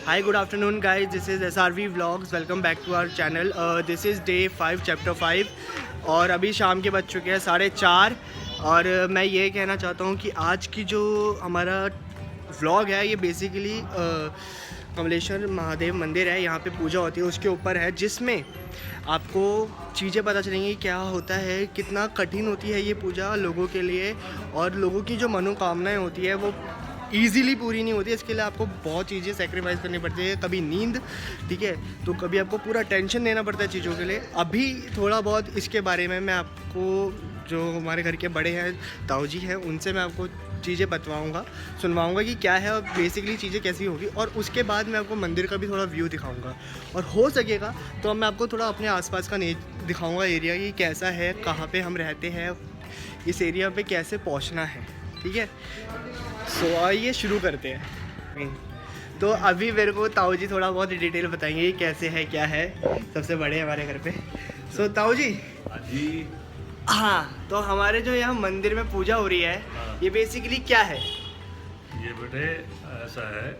Hi, good afternoon guys. This is SRV Vlogs. Welcome back to our channel. This is day 5 chapter 5 और अभी शाम के बज चुके हैं 4:30 और मैं ये कहना चाहता हूँ कि आज की जो हमारा व्लॉग है ये बेसिकली कमलेश्वर महादेव मंदिर है, यहाँ पे पूजा होती है उसके ऊपर है, जिसमें आपको चीज़ें पता चलेंगी क्या होता है, कितना कठिन होती है ये पूजा लोगों के लिए और लोगों की जो मनोकामनाएं होती है वो ईज़िली पूरी नहीं होती है। इसके लिए आपको बहुत चीज़ें सेक्रीफाइस करनी पड़ती है, कभी नींद, ठीक है, तो कभी आपको पूरा टेंशन देना पड़ता है चीज़ों के लिए। अभी थोड़ा बहुत इसके बारे में मैं आपको, जो हमारे घर के बड़े हैं ताऊ जी हैं, उनसे मैं आपको चीज़ें बतवाऊँगा, सुनवाऊँगा कि क्या है और बेसिकली चीज़ें कैसी होगी, और उसके बाद मैं आपको मंदिर का भी थोड़ा व्यू दिखाऊँगा और हो सकेगा तो मैं आपको थोड़ा अपने आसपास का दिखाऊँगा एरिया कि कैसा है, कहाँ पे हम रहते हैं, इस एरिया पे कैसे पहुँचना है, ठीक है। सो आइए शुरू करते हैं। तो अभी मेरे को ताऊ जी थोड़ा बहुत डिटेल बताएंगे कैसे है क्या है, सबसे बड़े हमारे घर पे। सो ताऊ जी, हाँ, तो हमारे जो यहाँ मंदिर में पूजा हो रही है, ये बेसिकली क्या है? ये बेटे ऐसा है,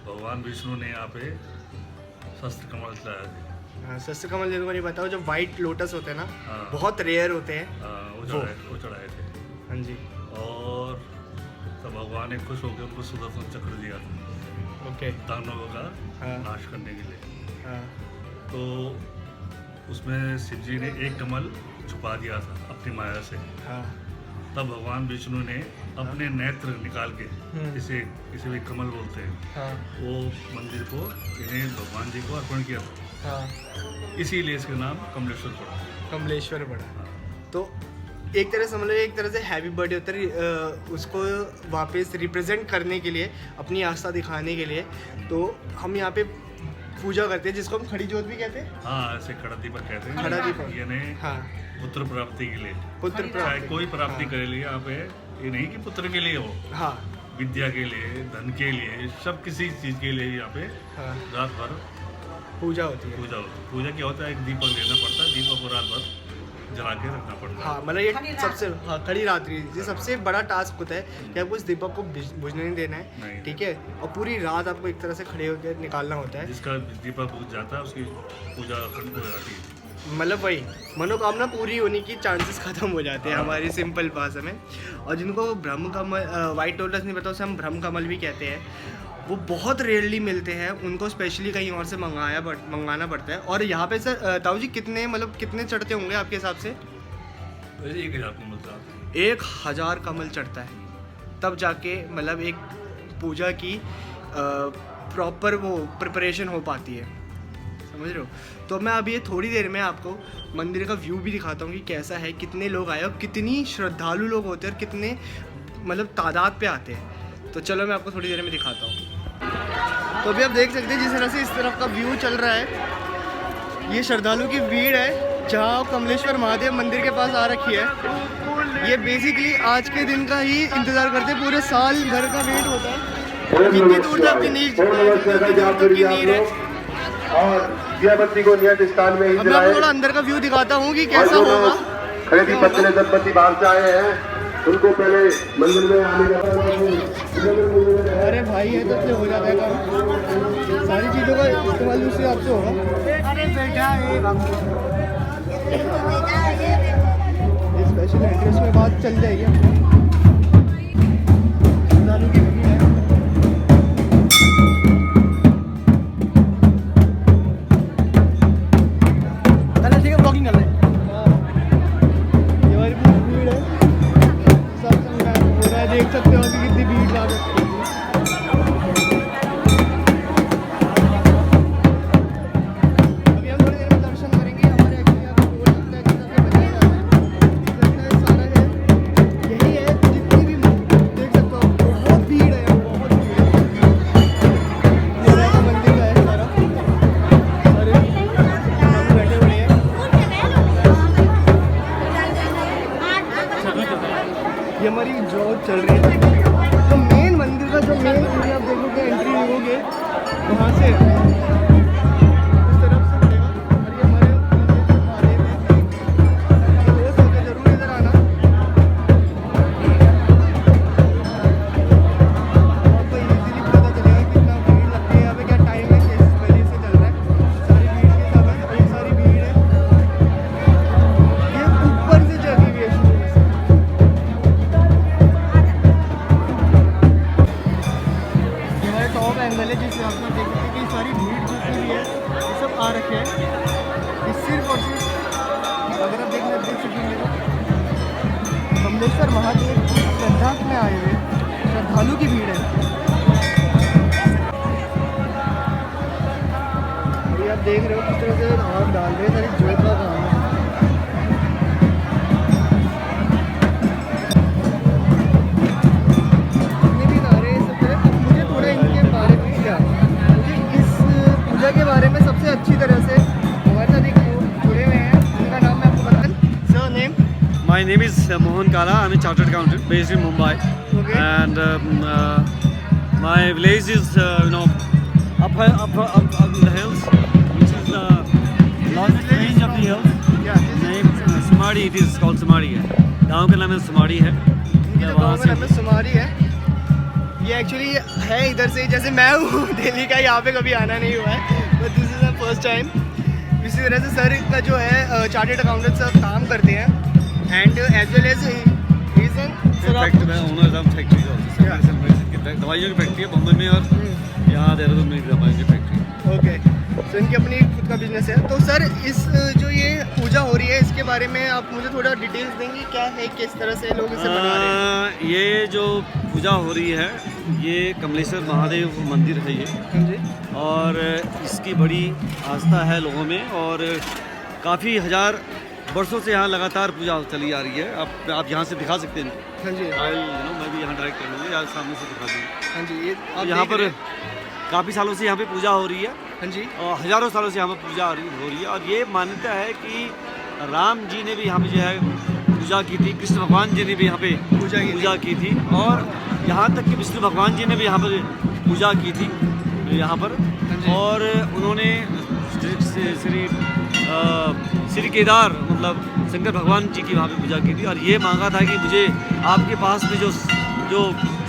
भगवान विष्णु ने यहाँ पे शस्त्र कमल चलाया थे। हाँ, शस्त्र कमल को नहीं बताओ, जो वाइट लोटस होते हैं ना, हाँ, बहुत रेयर होते हैं, वो चढ़ाए थे। हाँ जी। और तब भगवान ने खुश होकर उनको सुदर्शन चक्र दिया था, ओके, दानवों का हाँ, नाश करने के लिए। हाँ, तो उसमें शिव जी ने एक कमल छुपा दिया था अपनी माया से। हाँ, तब भगवान विष्णु ने अपने नेत्र निकाल के, इसे भी कमल बोलते हैं, हाँ, वो मंदिर को इन्हें भगवान जी को अर्पण किया था। हाँ, इसीलिए इसका नाम कमलेश्वर पड़ा। कमलेश्वर पड़ा। हाँ। तो एक तरह समझ लो, एक तरह से हैप्पी बर्थडे होता है, उसको वापस रिप्रेजेंट करने के लिए, अपनी आस्था दिखाने के लिए, तो हम यहाँ पे पूजा करते हैं, जिसको हम खड़ी जोत भी कहते हैं। हाँ, ऐसे खड़ा दीपक कहते हैं। खड़ा दीपक, यानी हाँ, पुत्र प्राप्ति के लिए, पुत्र चाहे प्राप्ति, कोई प्राप्ति हाँ, करे लिए यहाँ पे, ये नहीं कि पुत्र के लिए हो, हाँ, विद्या के लिए, धन के लिए, सब किसी चीज के लिए यहाँ पे हाँ, रात भर पूजा होती है। पूजा होती है। पूजा क्या होता है, एक दीपक लेना पड़ता है, दीपक को रात भर जला के रखना पड़ता है। हाँ, मतलब ये सबसे, हाँ, खड़ी रात्रि, ये सबसे बड़ा टास्क होता है कि आपको इस दीपक को बुझने नहीं देना है, ठीक है, और पूरी रात आपको एक तरह से खड़े होकर निकालना होता है। जिसका दीपक बुझ जाता है उसकी पूजा अखंड हो जाती है, मतलब वही मनोकामना पूरी होने की चांसेस खत्म हो जाते हैं हमारी सिंपल भाषा में। और जिनको ब्रह्म कमल, वाइट लोटस नहीं पता, उसे हम ब्रह्म कमल भी कहते हैं, वो बहुत रेयरली मिलते हैं, उनको स्पेशली कहीं और से मंगाना पड़ता है। और यहाँ पे सर ताऊ जी कितने चढ़ते होंगे आपके हिसाब से? तो 1000 कमल मिलता है। 1000 कमल चढ़ता है, तब जाके मतलब एक पूजा की प्रॉपर वो प्रिपरेशन हो पाती है, समझ रहे हो। तो मैं अभी थोड़ी देर में आपको मंदिर का व्यू भी दिखाता हूँ कि कैसा है, कितने लोग आए और कितनी श्रद्धालु लोग होते हैं और कितने मतलब तादाद पे आते हैं। तो चलो मैं आपको थोड़ी देर में दिखाता हूँ। तो अभी आप देख सकते हैं जिस तरह से इस तरफ का व्यू चल रहा है, ये श्रद्धालु की भीड़ है जहाँ कमलेश्वर महादेव मंदिर के पास आ रखी है। ये बेसिकली आज के दिन का ही इंतज़ार करते हैं, पूरे साल भर का वेट होता है। कितनी दूर तक की नीड है। और दियाबत्ती को नियत स्थान में ही अब मैं आपको थोड़ा अंदर का व्यू दिखाता हूँ कि कैसा होगा। खड़े पत्नी दंपति बाहर से आए हैं, उनको पहले मंदिर में आने का। अरे भाई ये तब से हो जाता है काम, सारी चीज़ों का इस्तेमाल उससे आपसे होगा। अरे बेटा ये स्पेशल एड्रेस में बात चल जाएगी। देख सकते हो कि कितनी भीड़ लग सकती है। अभी हम थोड़ी देर में दर्शन करेंगे। हमारे एक्चुअली यहाँ पे बोल सकते हैं कि बनाया जाता है, सारा है यही है, जितनी भी देख सकते हो बहुत भीड़ है, बहुत भीड़ है। मंदिर का है सारा, अरे हम बैठे हुए हैं। ये हमारी जॉब चल रही है। तो मेन मंदिर का जो मेन एरिया आप देखोगे, एंट्री होगे वहाँ से इस तरफ से पड़ेगा। और ये हमारे महादेव हैं, तो हो सके जरूर इधर आना। आपको इजीली पता चलेगा कितना भीड़ टॉप एंगल है जिससे आप लोग देख सकते हैं कि सारी भीड़ जितनी भी है ये सब आ रखे हैं। ये सिर्फ और सिर्फ अगर आप देख सकेंगे तो कमलेश्वर महादेव श्रद्धा में आए हुए श्रद्धालु की भीड़ है। अभी आप देख रहे हो किस तरह से आग डाल रहे हैं, सारी ज्योत का काम है। जितने भी नारे सब तरह, मुझे थोड़ा इनके बारे में क्या, मुझे इस पूजा के बारे में सबसे अच्छी तरह से हमारे साथ एक लोग जुड़े हुए हैं जिनका नाम मैं आपको बता दूं। Sir name? My name is Mohan Kala. I'm a chartered accountant based in Mumbai. Okay. And my village is, up in the hills, which is the longest range of the hills. Yeah, Name Samadi. It is called Samadi. गाँव का नाम Samadi है. इनके तो गाँव का नाम सुमारी है। ये एक्चुअली है इधर से, जैसे मैं हूँ दिल्ली का, यहाँ पे कभी आना नहीं हुआ है, but this is the first time. इसी तरह से सर का जो है चार्टेड अकाउंटेंट सब काम करते हैं and as well as factory में ओनर ऑफ फैक्ट्री दवाइयों की फैक्ट्री है बम्बई में और यहाँ देहरादून में दवाइयों की फैक्ट्री। ओके, तो इनकी अपनी खुद का बिजनेस है। तो सर इस जो ये पूजा हो रही है इसके बारे में आप मुझे थोड़ा डिटेल्स देंगे, क्या है, किस तरह से लोग इसे मना रहे हैं? ये जो पूजा हो रही है ये कमलेश्वर महादेव मंदिर है ये, हाँ जी। और इसकी बड़ी आस्था है लोगों में और काफ़ी हजार वर्षों से यहाँ लगातार पूजा चली आ रही है। आप यहाँ से दिखा सकते हैं। हाँ जी, मैं भी यहाँ डायरेक्ट कर लूँगा, यहाँ सामने से दिखा दूँगा। हाँ जी। ये आप यहाँ देख पर रहे हैं? काफ़ी सालों से यहाँ पे पूजा हो रही है हाँ जी, और हज़ारों सालों से यहाँ पर पूजा हो रही है। और ये मान्यता है कि राम जी ने भी यहाँ पे जो है पूजा की थी, कृष्ण भगवान जी ने भी यहाँ पे पूजा की थी और यहाँ तक कि विष्णु भगवान जी ने भी यहाँ पर पूजा की थी यहाँ पर। और उन्होंने श्री केदार मतलब शंकर भगवान जी की वहाँ पे पूजा की थी और ये मांगा था कि मुझे आपके पास में जो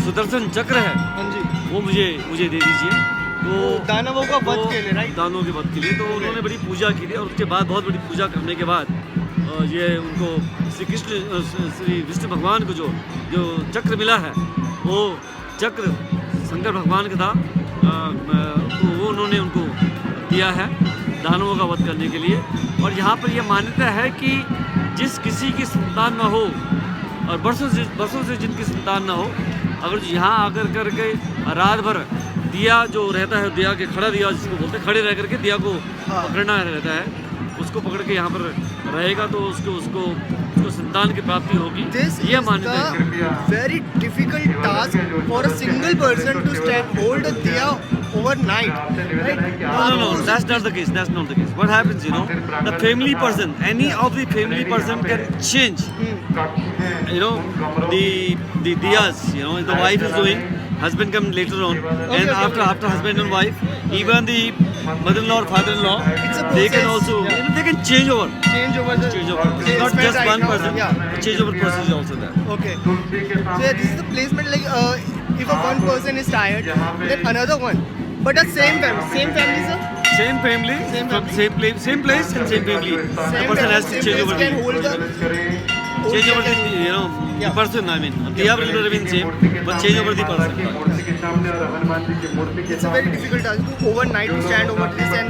सुदर्शन चक्र है हाँ जी, वो मुझे दे दीजिए। तो दानवों का वध के लिए, राइट? दानवों के वध के लिए। तो उन्होंने बड़ी पूजा की थी और उसके बाद बहुत बड़ी पूजा करने के बाद ये उनको श्री विष्णु भगवान को जो चक्र मिला है वो चक्र शंकर भगवान का था, तो वो उन्होंने उनको दिया है दानवों का वध करने के लिए। और यहाँ पर यह मान्यता है कि जिस किसी की संतान न हो और वर्षों से जिनकी संतान न हो, अगर यहाँ आकर करके रात भर दिया जो रहता है, दिया के खड़ा दिया जिसको बोलते हैं, खड़े रह करके दिया को पकड़ना रहता है, उसको पकड़ के यहाँ पर रहेगा तो उसको संतान की प्राप्ति होगी। यह मान्यता है। Very difficult task for a single person to stand hold a diya overnight, right? No, that's not the case. What happens, the family person, any of the family person can change, the diyas, the wife is doing, husband come later on, and after husband and wife, even the mother-in-law or father-in-law, they can also, they can change over. It's not just one person. Change over process is also there. Okay. So this is the placement, like if one person is tired, then another one. But the same family, sir? Same family, from same place and same family. The person has to change over the person, I mean. Diya will remain same, but change over the person. It's a very difficult task to overnight to stand over this and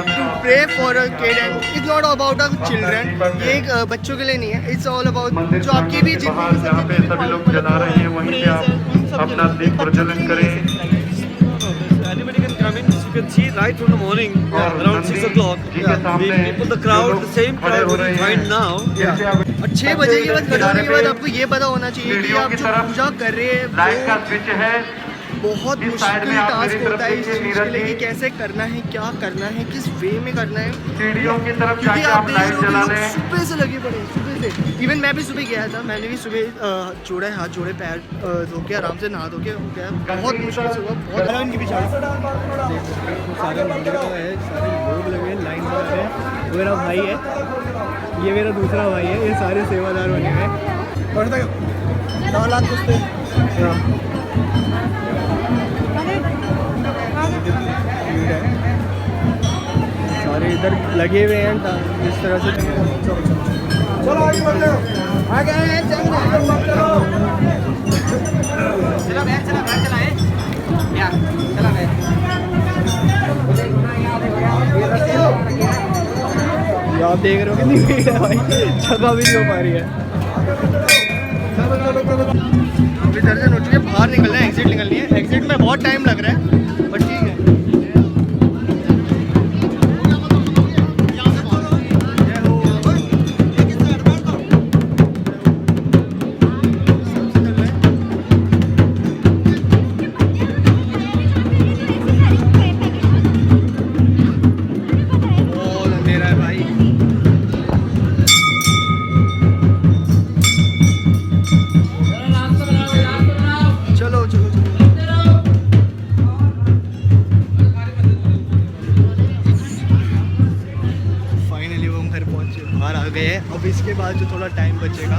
to pray for a kid, and it's not about our children. ये एक बच्चों के लिए नहीं है. It's all about जो आपकी भी जितनी जहाँ पे सभी लोग जला रहे हैं वहीं पे आप अपना दीप प्रज्वलन करें। Anybody can come in. You can see right from the morning around 6 o'clock. The crowd, the same crowd we find now. और 6 बजे के बाद खड़े होने के बाद आपको ये पता होना चाहिए कि आप जो पूजा कर रहे हैं बहुत मुश्किल टास्क होता है इस चीज़ के लिए कि कैसे करना है, क्या करना है, किस वे में करना है। क्योंकि आप देख रहे हो कि लोग सुबह से लगे पड़े, सुबह से। इवन मैं भी सुबह गया था, मैंने भी सुबह जोड़े हाथ जोड़े पैर धो के आराम से नहा धो के हो गया। बहुत मुश्किल से हुआ, बहुत इनकी भी सारे मंदिर का है, सारे लोग लगे हैं, लाइन में लगे हैं। मेरा भाई है, ये मेरा दूसरा भाई है, ये सारे सेवादार बने हुए हैं। और 9 लाख कुछ थे। सारे इधर लगे हुए हैं इस तरह से। चलो आगे बढ़ते हो, आगे चलो चला आप देख रहे हो कितनी भीड़ है भाई, जगह भी नहीं हो पा रही है। अभी दर्शन हो चुके हैं, बाहर निकलना है, एग्जिट निकलनी है। एग्जिट में बहुत टाइम लग रहा है बट ठीक है। फाइनली वो हम घर पहुंचे, बाहर आ गए हैं। अब इसके बाद जो थोड़ा टाइम बचेगा